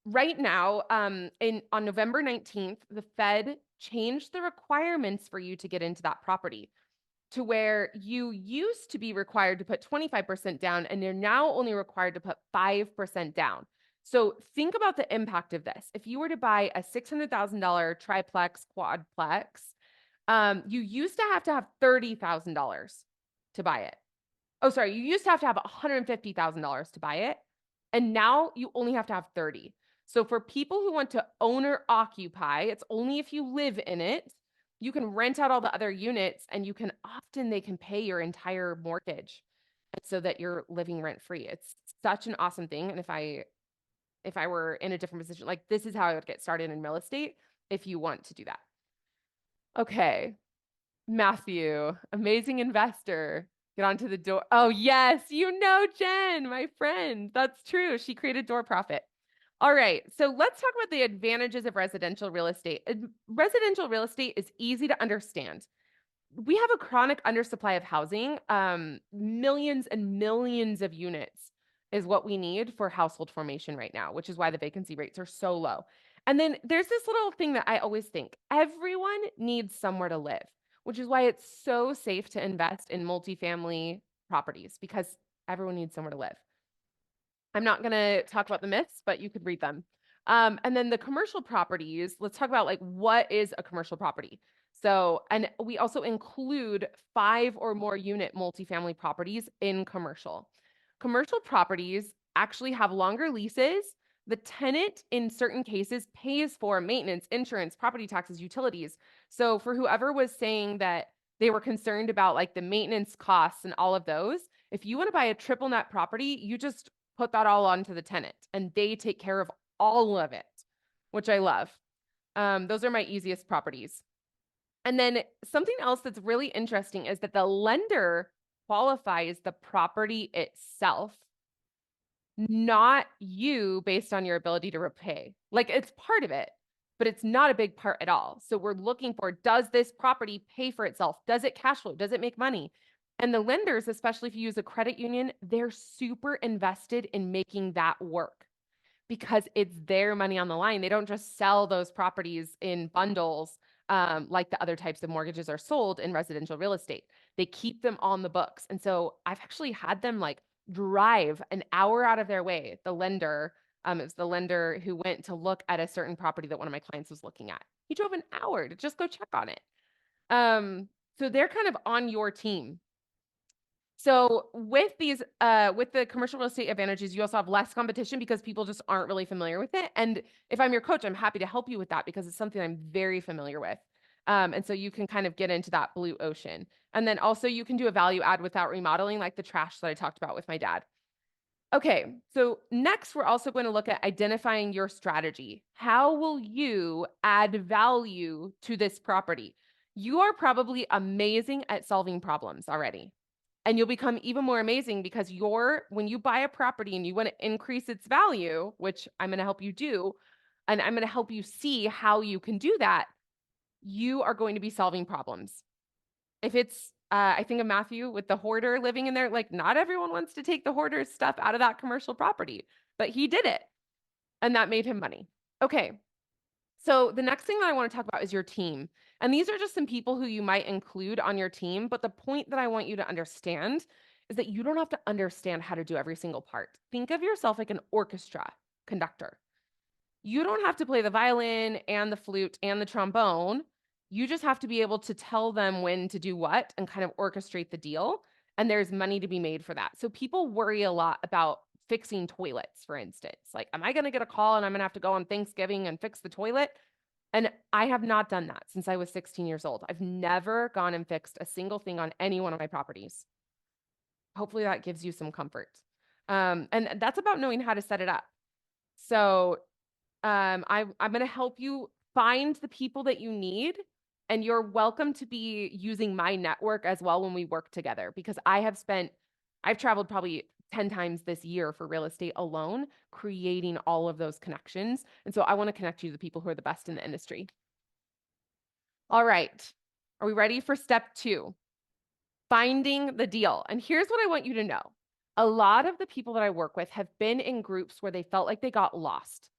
right now, on November 19th, the Fed changed the requirements for you to get into that property to where you used to be required to put 25% down and you're now only required to put 5% down. So think about the impact of this. If you were to buy a $600,000 triplex, quadplex, you used to have $30,000 to buy it. Oh, sorry, you used to have $150,000 to buy it, and now you only have to have 30. So for people who want to own or occupy, it's only if you live in it. You can rent out all the other units, and they can pay your entire mortgage so that you're living rent free. It's such an awesome thing. And if I were in a different position, like this is how I would get started in real estate if you want to do that. Okay, Matthew, amazing investor. Get onto the door. Oh, yes, Jen, my friend. That's true. She created Door Profit. All right, so let's talk about the advantages of residential real estate. Residential real estate is easy to understand. We have a chronic undersupply of housing. Millions and millions of units is what we need for household formation right now, which is why the vacancy rates are so low. And then there's this little thing that I always think everyone needs somewhere to live, which is why it's so safe to invest in multifamily properties because everyone needs somewhere to live. I'm not going to talk about the myths, but you could read them. And then the commercial properties, let's talk about like what is a commercial property. So, and we also include 5 or more unit multifamily properties in commercial. Commercial properties actually have longer leases. The tenant, in certain cases, pays for maintenance, insurance, property taxes, utilities. So for whoever was saying that they were concerned about like the maintenance costs and all of those, if you want to buy a triple net property, you just put that all onto the tenant and they take care of all of it, which I love. Those are my easiest properties. And then something else that's really interesting is that the lender qualifies the property itself, not you based on your ability to repay. Like it's part of it, but it's not a big part at all. So we're looking for, does this property pay for itself? Does it cash flow? Does it make money? And the lenders, especially if you use a credit union, they're super invested in making that work because it's their money on the line. They don't just sell those properties in bundles like the other types of mortgages are sold in residential real estate. They keep them on the books. And so I've actually had them like drive an hour out of their way. It was the lender who went to look at a certain property that one of my clients was looking at. He drove an hour to just go check on it. So they're kind of on your team. So with the commercial real estate advantages, you also have less competition because people just aren't really familiar with it. And if I'm your coach, I'm happy to help you with that because it's something I'm very familiar with. And so you can kind of get into that blue ocean. And then also you can do a value add without remodeling, like the trash that I talked about with my dad. Okay, so next we're also going to look at identifying your strategy. How will you add value to this property? You are probably amazing at solving problems already. And you'll become even more amazing because when you buy a property and you want to increase its value, which I'm going to help you do, and I'm going to help you see how you can do that, you are going to be solving problems. If it's, I think of Matthew with the hoarder living in there, like not everyone wants to take the hoarder's stuff out of that commercial property, but he did it and that made him money. Okay. So the next thing that I want to talk about is your team. And these are just some people who you might include on your team. But the point that I want you to understand is that you don't have to understand how to do every single part. Think of yourself like an orchestra conductor. You don't have to play the violin and the flute and the trombone. You just have to be able to tell them when to do what and kind of orchestrate the deal. And there's money to be made for that. So people worry a lot about fixing toilets, for instance. Like, am I going to get a call and I'm going to have to go on Thanksgiving and fix the toilet? And I have not done that since I was 16 years old. I've never gone and fixed a single thing on any one of my properties. Hopefully that gives you some comfort. And that's about knowing how to set it up. So I'm going to help you find the people that you need, and you're welcome to be using my network as well when we work together because I've traveled probably 10 times this year for real estate alone, creating all of those connections. And so I want to connect you to the people who are the best in the industry. All right. Are we ready for step 2? Finding the deal. And here's what I want you to know. A lot of the people that I work with have been in groups where they felt like they got lost.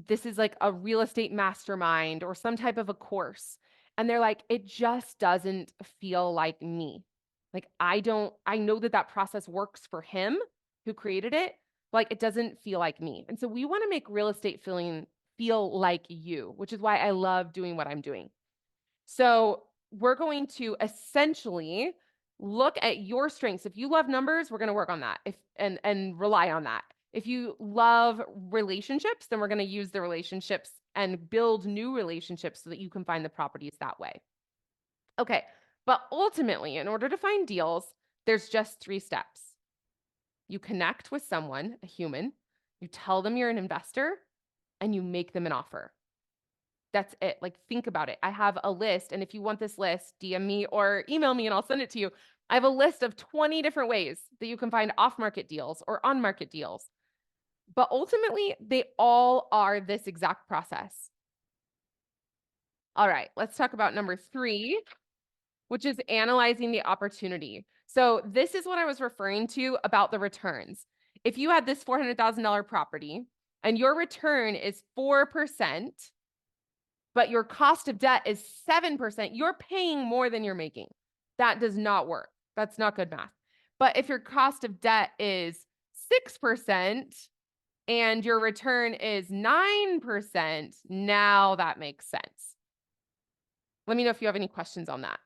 This is like a real estate mastermind or some type of a course. And they're like, it just doesn't feel like me. Like, I know that process works for him who created it. Like, it doesn't feel like me. And so we want to make real estate feel like you, which is why I love doing what I'm doing. So we're going to essentially look at your strengths. If you love numbers, we're going to work on that and rely on that. If you love relationships, then we're going to use the relationships and build new relationships so that you can find the properties that way. Okay, but ultimately, in order to find deals, there's just 3 steps. You connect with someone, a human, you tell them you're an investor, and you make them an offer. That's it. Like, think about it. I have a list, and if you want this list, DM me or email me and I'll send it to you. I have a list of 20 different ways that you can find off-market deals or on-market deals. But ultimately, they all are this exact process. All right, let's talk about number 3, which is analyzing the opportunity. So this is what I was referring to about the returns. If you had this $400,000 property and your return is 4%, but your cost of debt is 7%, you're paying more than you're making. That does not work. That's not good math. But if your cost of debt is 6% and your return is 9%, now that makes sense. Let me know if you have any questions on that.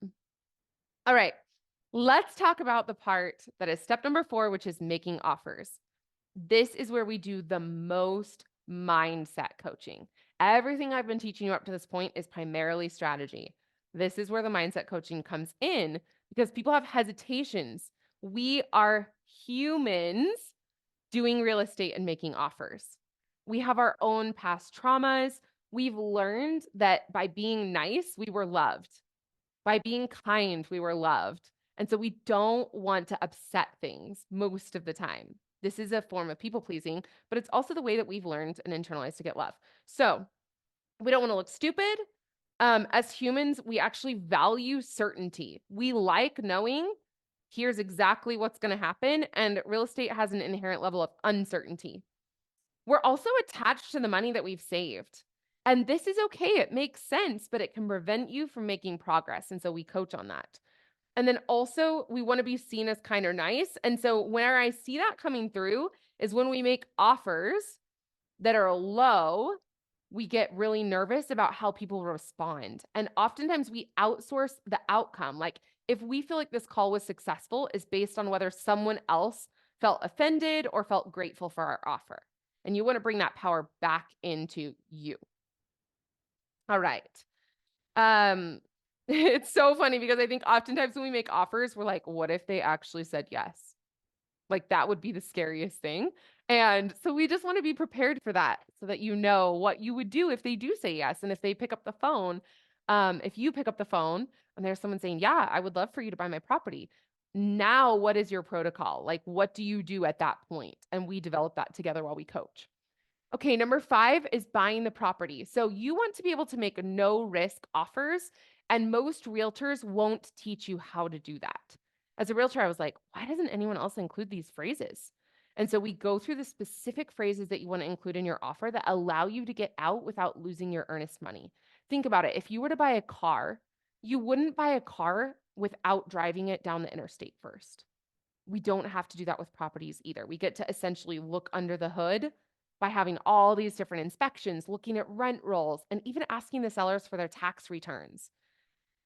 All right, let's talk about the part that is step number 4, which is making offers. This is where we do the most mindset coaching. Everything I've been teaching you up to this point is primarily strategy. This is where the mindset coaching comes in because people have hesitations. We are humans doing real estate and making offers. We have our own past traumas. We've learned that by being nice, we were loved. By being kind, we were loved. And so we don't want to upset things most of the time. This is a form of people pleasing, but it's also the way that we've learned and internalized to get love. So We don't want to look stupid. As humans, we actually value certainty. We like knowing here's exactly what's going to happen, and real estate has an inherent level of uncertainty. We're also attached to the money that we've saved. And this is okay. It makes sense, but it can prevent you from making progress. And so we coach on that. And then also, we want to be seen as kind or nice. And so, where I see that coming through is when we make offers that are low, we get really nervous about how people respond. And oftentimes, we outsource the outcome. Like, if we feel like this call was successful, is based on whether someone else felt offended or felt grateful for our offer. And you want to bring that power back into you. All right. Um, it's so funny because I think oftentimes when we make offers, we're like, what if they actually said yes? Like that would be the scariest thing. And so we just want to be prepared for that so that you know what you would do if they do say yes. And if they pick up the phone, if you pick up the phone and there's someone saying, yeah, I would love for you to buy my property. Now, what is your protocol? Like, what do you do at that point? And we develop that together while we coach. Okay, number 5 is buying the property. So you want to be able to make no risk offers, and most realtors won't teach you how to do that. As a realtor, I was like, why doesn't anyone else include these phrases? And so we go through the specific phrases that you want to include in your offer that allow you to get out without losing your earnest money. Think about it. If you were to buy a car, you wouldn't buy a car without driving it down the interstate first. We don't have to do that with properties either. We get to essentially look under the hood by having all these different inspections, looking at rent rolls, and even asking the sellers for their tax returns.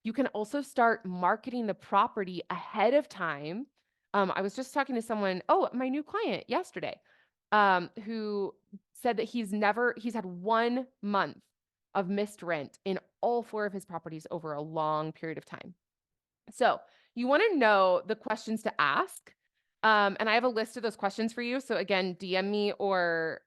You can also start marketing the property ahead of time. I was just talking to someone, my new client yesterday, who said that he's had 1 month of missed rent in all 4 of his properties over a long period of time. So you want to know the questions to ask. And I have a list of those questions for you. So again, DM me or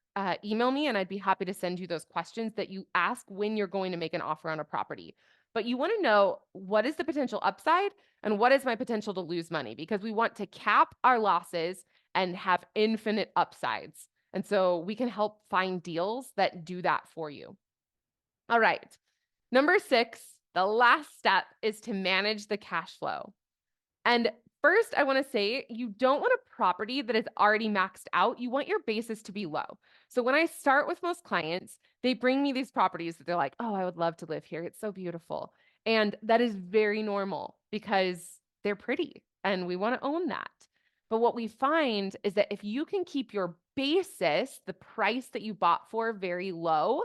email me, and I'd be happy to send you those questions that you ask when you're going to make an offer on a property. But you want to know what is the potential upside and what is my potential to lose money, because we want to cap our losses and have infinite upsides. And so we can help find deals that do that for you. All right. Number 6, the last step is to manage the cash flow. And first, I want to say you don't want a property that is already maxed out. You want your basis to be low. So when I start with most clients, they bring me these properties that they're like, oh, I would love to live here. It's so beautiful. And that is very normal because they're pretty and we want to own that. But what we find is that if you can keep your basis, the price that you bought for, very low,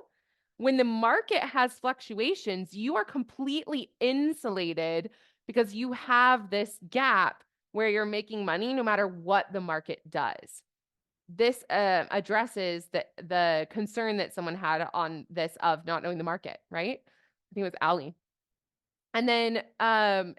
when the market has fluctuations, you are completely insulated because you have this gap where you're making money no matter what the market does. This addresses the concern that someone had on this of not knowing the market, right? I think it was Ali. And then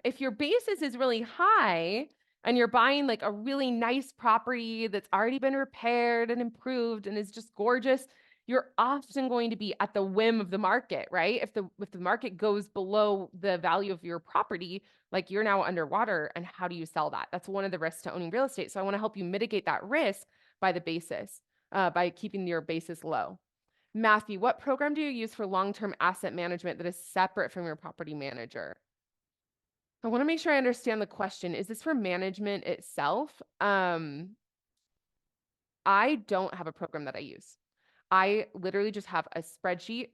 if your basis is really high and you're buying like a really nice property that's already been repaired and improved and is just gorgeous, you're often going to be at the whim of the market, right? If the market goes below the value of your property, like you're now underwater, and how do you sell that? That's one of the risks to owning real estate. So I want to help you mitigate that risk by the basis, by keeping your basis low. Matthew, what program do you use for long-term asset management that is separate from your property manager? I want to make sure I understand the question. Is this for management itself? I don't have a program that I use. I literally just have a spreadsheet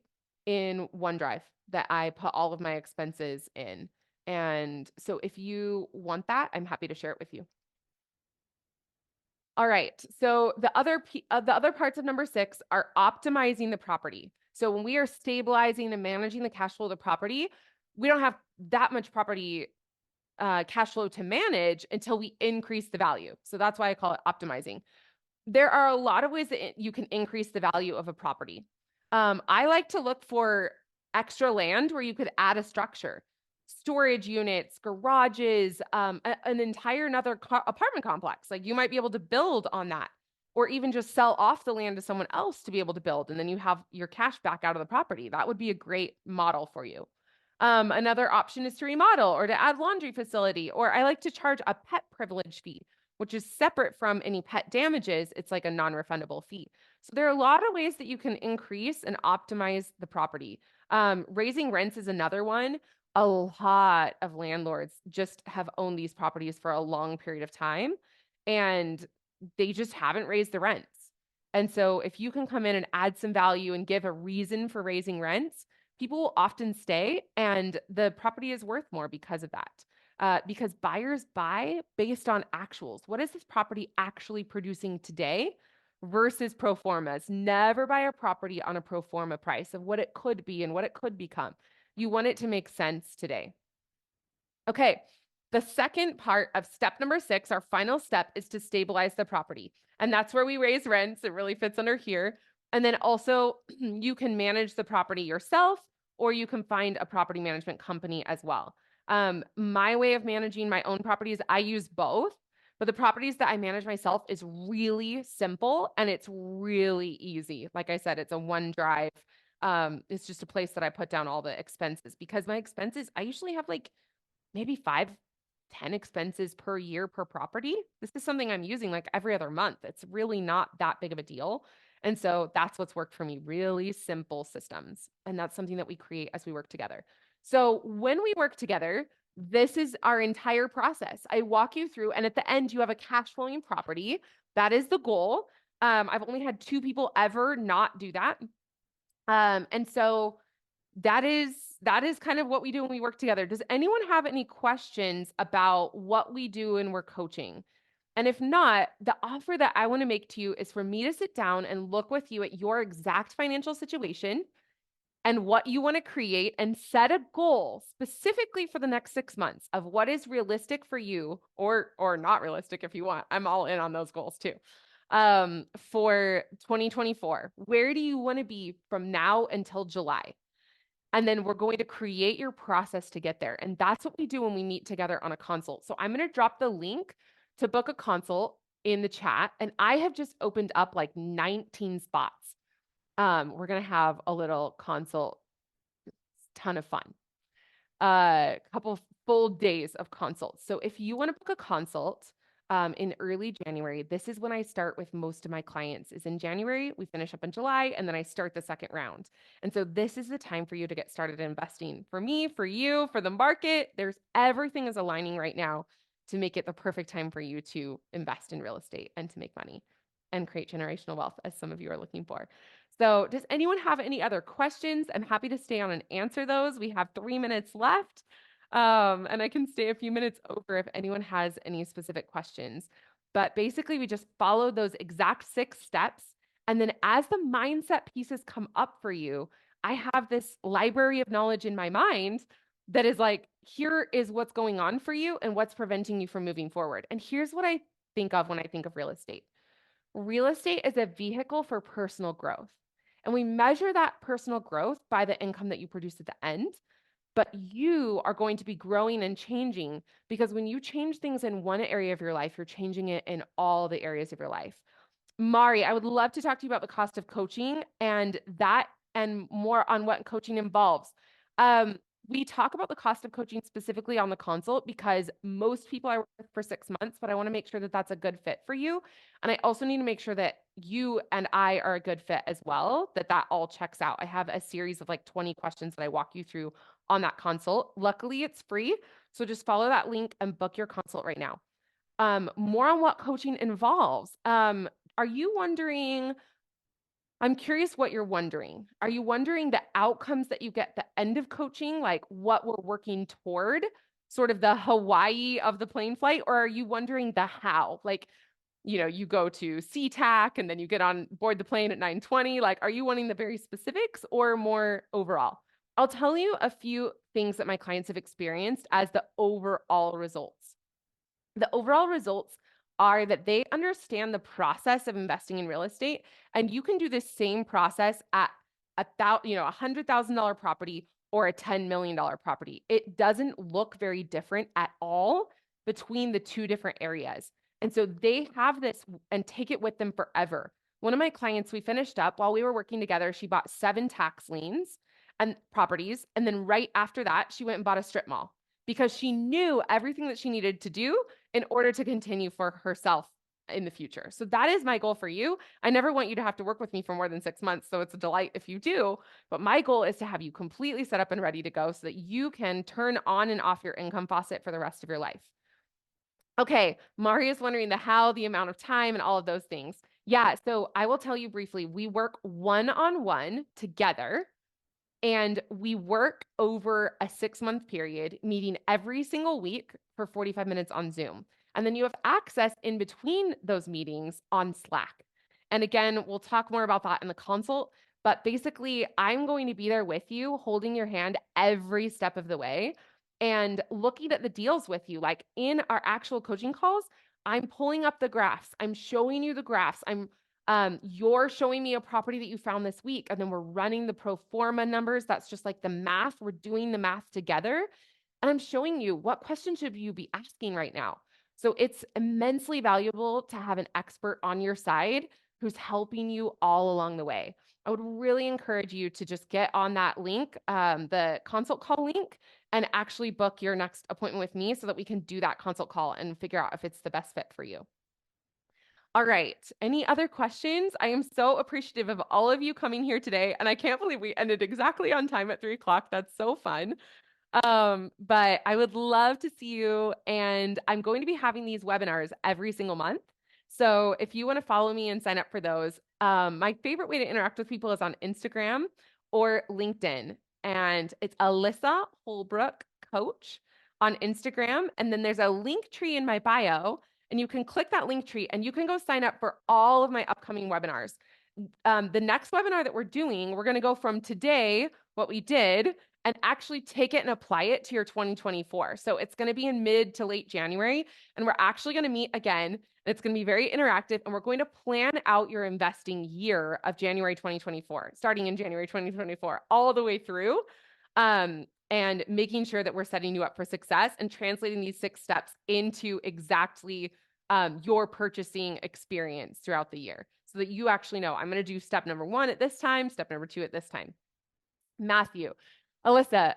in OneDrive that I put all of my expenses in. And so if you want that, I'm happy to share it with you. All right. So the other parts of number 6 are optimizing the property. So when we are stabilizing and managing the cash flow of the property, we don't have that much property cash flow to manage until we increase the value. So that's why I call it optimizing. There are a lot of ways that you can increase the value of a property. I like to look for extra land where you could add a structure, storage units, garages, an entire another apartment complex. Like you might be able to build on that, or even just sell off the land to someone else to be able to build, and then you have your cash back out of the property. That would be a great model for you. Another option is to remodel or to add laundry facility, or I like to charge a pet privilege fee. which is separate from any pet damages. It's like a non-refundable fee. So there are a lot of ways that you can increase and optimize the property. Raising rents is another one. A lot of landlords just have owned these properties for a long period of time, and they just haven't raised the rents. And so if you can come in and add some value and give a reason for raising rents, people will often stay, and the property is worth more because of that. Because buyers buy based on actuals. What is this property actually producing today versus pro formas? Never buy a property on a pro forma price of what it could be and what it could become. You want it to make sense today. Okay, the second part of step number 6, our final step, is to stabilize the property. And that's where we raise rents. It really fits under here. And then also, you can manage the property yourself, or you can find a property management company as well. My way of managing my own properties, I use both, but the properties that I manage myself is really simple and it's really easy. Like I said, it's a OneDrive. It's just a place that I put down all the expenses, because my expenses, I usually have like maybe 5, 10 expenses per year per property. This is something I'm using like every other month. It's really not that big of a deal. And so that's what's worked for me, really simple systems. And that's something that we create as we work together. So when we work together, this is our entire process. I walk you through, and at the end, you have a cash flowing property. That is the goal. I've only had 2 people ever not do that. And so that is kind of what we do when we work together. Does anyone have any questions about what we do when we're coaching? And if not, the offer that I want to make to you is for me to sit down and look with you at your exact financial situation and what you want to create, and set a goal specifically for the next 6 months of what is realistic for you, or not realistic if you want. I'm all in on those goals too. For 2024, where do you want to be from now until July? And then we're going to create your process to get there. And that's what we do when we meet together on a consult. So I'm going to drop the link to book a consult in the chat. And I have just opened up like 19 spots. We're going to have a little consult, ton of fun. A couple full days of consults. So if you want to book a consult in early January, this is when I start with most of my clients. Is in January, we finish up in July, and then I start the second round. And so this is the time for you to get started investing. For me, for you, for the market, everything is aligning right now to make it the perfect time for you to invest in real estate and to make money and create generational wealth, as some of you are looking for. So does anyone have any other questions? I'm happy to stay on and answer those. We have 3 minutes left, and I can stay a few minutes over if anyone has any specific questions. But basically, we just follow those exact 6 steps. And then as the mindset pieces come up for you, I have this library of knowledge in my mind that is like, here is what's going on for you and what's preventing you from moving forward. And here's what I think of when I think of real estate. Real estate is a vehicle for personal growth. And we measure that personal growth by the income that you produce at the end. But you are going to be growing and changing, because when you change things in one area of your life, you're changing it in all the areas of your life. Mari, I would love to talk to you about the cost of coaching and more on what coaching involves. We talk about the cost of coaching specifically on the consult because most people I work with for 6 months, but I want to make sure that that's a good fit for you. And I also need to make sure that you and I are a good fit as well, that all checks out. I have a series of like 20 questions that I walk you through on that consult. Luckily, it's free. So just follow that link and book your consult right now. More on what coaching involves. Are you wondering? I'm curious what you're wondering. Are you wondering the outcomes that you get at the end of coaching, like what we're working toward, sort of the Hawaii of the plane flight? Or are you wondering the how? Like, you go to SeaTac and then you get on board the plane at 9:20. Like, are you wanting the very specifics or more overall? I'll tell you a few things that my clients have experienced as the overall results. The overall results are that they understand the process of investing in real estate, and you can do the same process at $100,000 property or a $10 million property. It doesn't look very different at all between the 2 different areas. And so they have this and take it with them forever. One of my clients, we finished up while we were working together, she bought 7 tax liens and properties. And then right after that, she went and bought a strip mall because she knew everything that she needed to do in order to continue for herself in the future. So that is my goal for you. I never want you to have to work with me for more than 6 months. So it's a delight if you do. But my goal is to have you completely set up and ready to go so that you can turn on and off your income faucet for the rest of your life. Okay, Mari is wondering the how, the amount of time, and all of those things. Yeah, so I will tell you briefly, we work one-on-one together and we work over a 6 month period, meeting every single week for 45 minutes on Zoom. And then you have access in between those meetings on Slack. And again, we'll talk more about that in the consult. But basically, I'm going to be there with you, holding your hand every step of the way and looking at the deals with you. Like in our actual coaching calls, I'm pulling up the graphs, I'm showing you the graphs, you're showing me a property that you found this week, and then we're running the pro forma numbers. That's just like the math. We're doing the math together. And I'm showing you what questions should you be asking right now. So it's immensely valuable to have an expert on your side who's helping you all along the way. I would really encourage you to just get on that link, the consult call link, and actually book your next appointment with me so that we can do that consult call and figure out if it's the best fit for you. All right. Any other questions? I am so appreciative of all of you coming here today. And I can't believe we ended exactly on time at 3 o'clock. That's so fun. But I would love to see you. And I'm going to be having these webinars every single month. So if you want to follow me and sign up for those, my favorite way to interact with people is on Instagram or LinkedIn. And it's Alyssa Holbrook Coach on Instagram. And then there's a link tree in my bio. And you can click that link tree and you can go sign up for all of my upcoming webinars. The next webinar that we're doing, we're going to go from today, what we did, and actually take it and apply it to your 2024. So it's going to be in mid to late January, and we're actually going to meet again. And it's going to be very interactive, and we're going to plan out your investing year of January 2024, starting in January 2024, all the way through, and making sure that we're setting you up for success and translating these 6 steps into exactly your purchasing experience throughout the year so that you actually know, I'm going to do step number 1 at this time, step number 2 at this time. Matthew, Alyssa,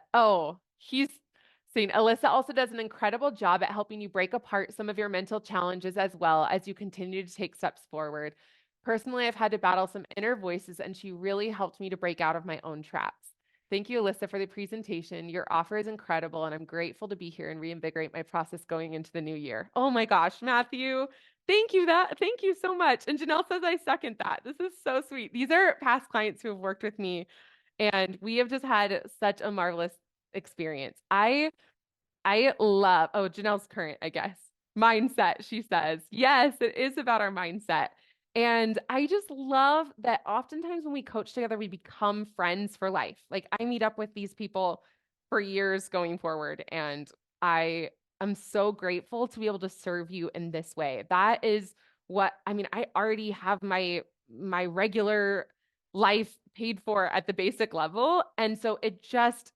he's saying Alyssa also does an incredible job at helping you break apart some of your mental challenges as well as you continue to take steps forward. Personally, I've had to battle some inner voices, and she really helped me to break out of my own traps. Thank you, Alyssa, for the presentation. Your offer is incredible, and I'm grateful to be here and reinvigorate my process going into the new year. Oh my gosh, Matthew, thank you. Thank you so much. And Janelle says I second that. This is so sweet. These are past clients who have worked with me, and we have just had such a marvelous experience. I love, Janelle's current, I guess. Mindset, she says. Yes, it is about our mindset. And I just love that oftentimes when we coach together, we become friends for life. Like I meet up with these people for years going forward, and I am so grateful to be able to serve you in this way. That is what, I mean, I already have my regular life paid for at the basic level. And so it just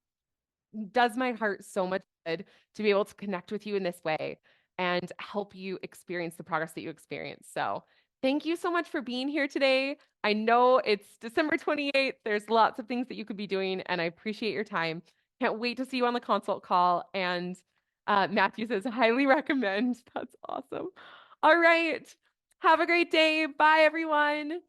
does my heart so much good to be able to connect with you in this way and help you experience the progress that you experience. So thank you so much for being here today. I know it's December 28th. There's lots of things that you could be doing, and I appreciate your time. Can't wait to see you on the consult call. And Matthew says, highly recommend. That's awesome. All right. Have a great day. Bye, everyone.